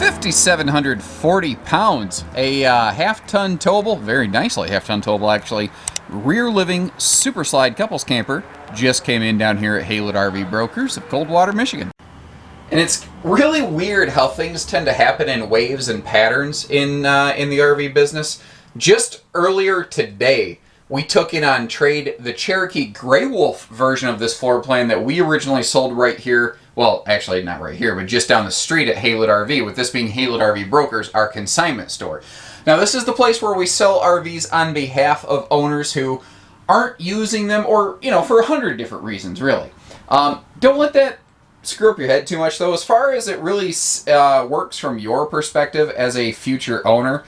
5,740 pounds, a half-ton towable, very nicely half-ton towable actually, rear living super slide couples camper just came in down here at Haylett RV Brokers of Coldwater, Michigan. And it's really weird how things tend to happen in waves and patterns in the RV business. Just earlier today, we took in on trade the Cherokee Grey Wolf version of this floor plan that we originally sold right here. Well, actually not right here, but just down the street at Haylett RV, with this being Haylett RV Brokers, our consignment store. Now, this is the place where we sell RVs on behalf of owners who aren't using them, or, for 100 different reasons, really. Don't let that screw up your head too much, though. As far as it really works from your perspective as a future owner,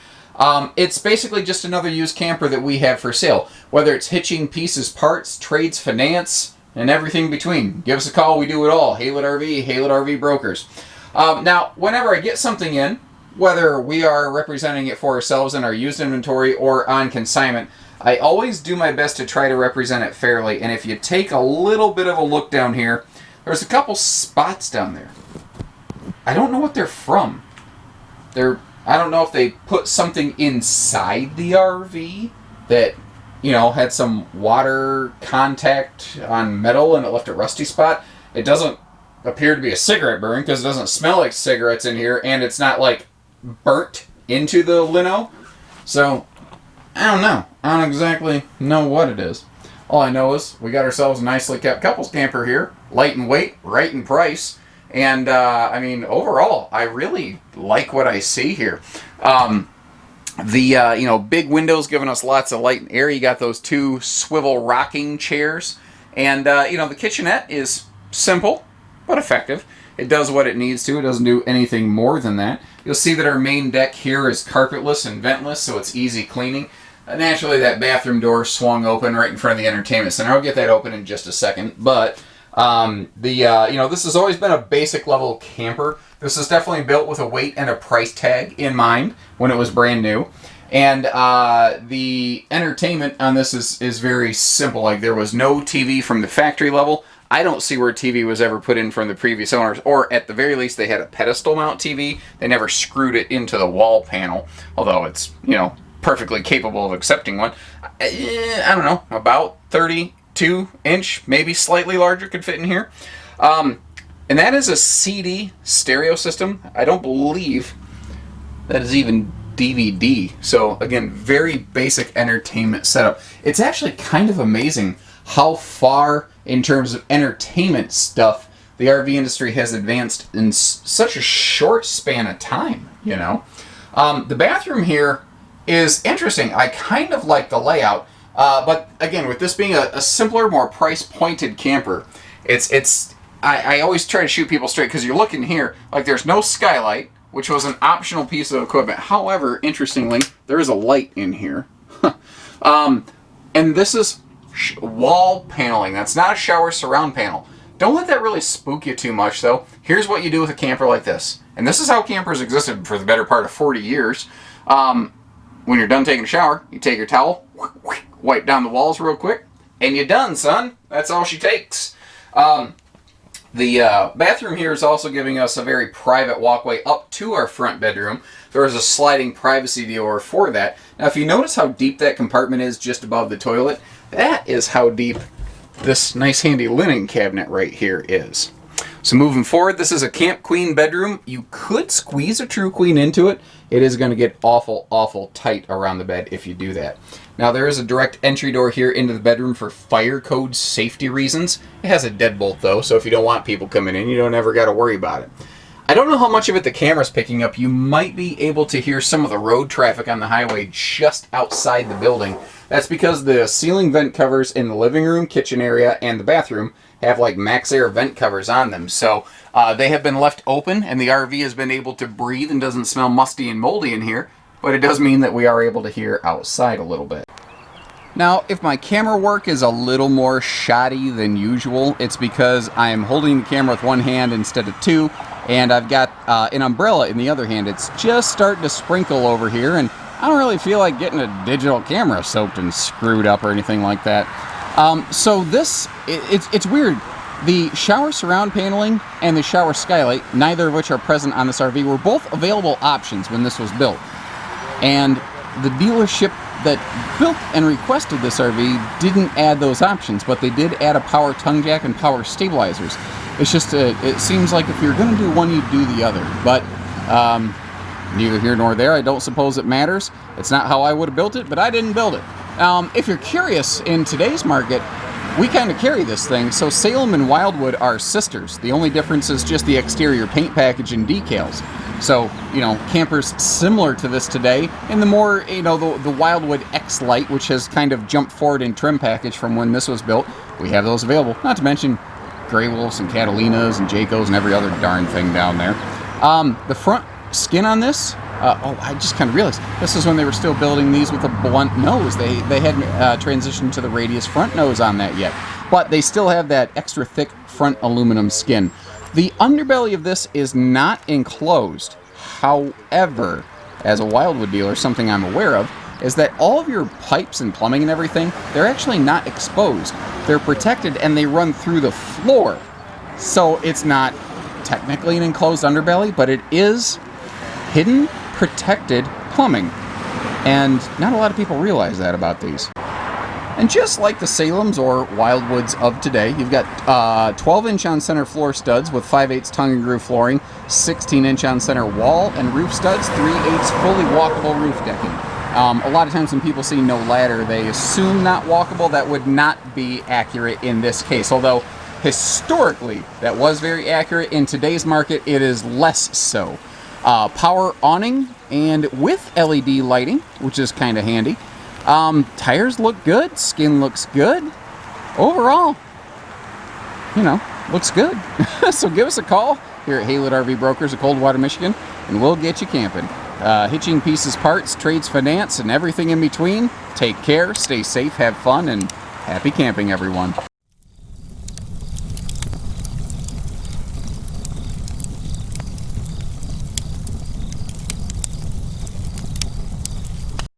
it's basically just another used camper that we have for sale. Whether it's hitching, pieces, parts, trades, finance, and everything between. Give us a call. We do it all. Haylett RV Brokers. Now, whenever I get something in, whether we are representing it for ourselves in our used inventory or on consignment, I always do my best to try to represent it fairly. And if you take a little bit of a look down here, there's a couple spots down there. I don't know what they're from. I don't know if they put something inside the RV that, had some water contact on metal and it left a rusty spot. It doesn't appear to be a cigarette burn because it doesn't smell like cigarettes in here, and it's not like burnt into the lino. So, I don't know. I don't exactly know what it is. All I know is we got ourselves a nicely kept couples camper here. Light in weight, right in price. And, overall, I really like what I see here. The big windows giving us lots of light and air. You got those two swivel rocking chairs. And, the kitchenette is simple, but effective. It does what it needs to. It doesn't do anything more than that. You'll see that our main deck here is carpetless and ventless, so it's easy cleaning. Naturally, that bathroom door swung open right in front of the entertainment center. I'll get that open in just a second. But, this has always been a basic level camper. This is definitely built with a weight and a price tag in mind when it was brand new. And the entertainment on this is very simple. Like, there was no TV from the factory level. I don't see where TV was ever put in from the previous owners, or at the very least they had a pedestal mount TV. They never screwed it into the wall panel, although it's, perfectly capable of accepting one. I don't know, about 32-inch, maybe slightly larger, could fit in here. And that is a CD stereo system. I don't believe that is even DVD. So again, very basic entertainment setup. It's actually kind of amazing how far in terms of entertainment stuff the RV industry has advanced in such a short span of time, The bathroom here is interesting. I kind of like the layout, but again, with this being a simpler, more price-pointed camper, I always try to shoot people straight, because you're looking here, like, there's no skylight, which was an optional piece of equipment. However, interestingly, there is a light in here. And this is wall paneling. That's not a shower surround panel. Don't let that really spook you too much, though. Here's what you do with a camper like this. And this is how campers existed for the better part of 40 years. When you're done taking a shower, you take your towel, wipe down the walls real quick, and you're done, son. That's all she takes. The bathroom here is also giving us a very private walkway up to our front bedroom. There is a sliding privacy door for that. Now, if you notice how deep that compartment is just above the toilet, that is how deep this nice handy linen cabinet right here is. So moving forward, this is a Camp Queen bedroom. You could squeeze a True Queen into it. It is going to get awful, awful tight around the bed if you do that. Now, there is a direct entry door here into the bedroom for fire code safety reasons. It has a deadbolt, though, so if you don't want people coming in, you don't ever got to worry about it. I don't know how much of it the camera's picking up. You might be able to hear some of the road traffic on the highway just outside the building. That's because the ceiling vent covers in the living room, kitchen area, and the bathroom have like max air vent covers on them. So they have been left open, and the RV has been able to breathe and doesn't smell musty and moldy in here. But it does mean that we are able to hear outside a little bit. Now, if my camera work is a little more shoddy than usual, it's because I'm holding the camera with one hand instead of two, and I've got an umbrella in the other hand. It's just starting to sprinkle over here, and I don't really feel like getting a digital camera soaked and screwed up or anything like that. So this, it's weird. The shower surround paneling and the shower skylight, neither of which are present on this RV, were both available options when this was built. And the dealership that built and requested this RV didn't add those options, but they did add a power tongue jack and power stabilizers. It's just, it seems like if you're going to do one, you do the other. But neither here nor there. I don't suppose it matters. It's not how I would have built it, but I didn't build it. If you're curious, in today's market, we kind of carry this thing. So Salem and Wildwood are sisters. The only difference is just the exterior paint package and decals. So, you know, campers similar to this today, and the more, you know, the Wildwood X Lite, which has kind of jumped forward in trim package from when this was built, we have those available. Not to mention Grey Wolves and Catalinas and Jaycos and every other darn thing down there. The front skin on this, I just kind of realized, this is when they were still building these with a blunt nose. They hadn't transitioned to the radius front nose on that yet. But they still have that extra thick front aluminum skin. The underbelly of this is not enclosed. However, as a Wildwood dealer, something I'm aware of is that all of your pipes and plumbing and everything, they're actually not exposed. They're protected and they run through the floor. So it's not technically an enclosed underbelly, but it is hidden, protected plumbing. And not a lot of people realize that about these. And just like the Salems or Wildwoods of today, you've got 12-inch on center floor studs with 5/8 tongue and groove flooring, 16-inch on center wall and roof studs, 3/8 fully walkable roof decking. A lot of times when people see no ladder, they assume not walkable. That would not be accurate in this case, although historically that was very accurate. In today's market, it is less so. Power awning and with LED lighting, which is kind of handy. Tires look good, skin looks good. Overall, you know, looks good. So give us a call here at Haylett RV Brokers of Coldwater, Michigan, and we'll get you camping. Hitching, pieces, parts, trades, finance, and everything in between. Take care, stay safe, have fun, and happy camping, everyone.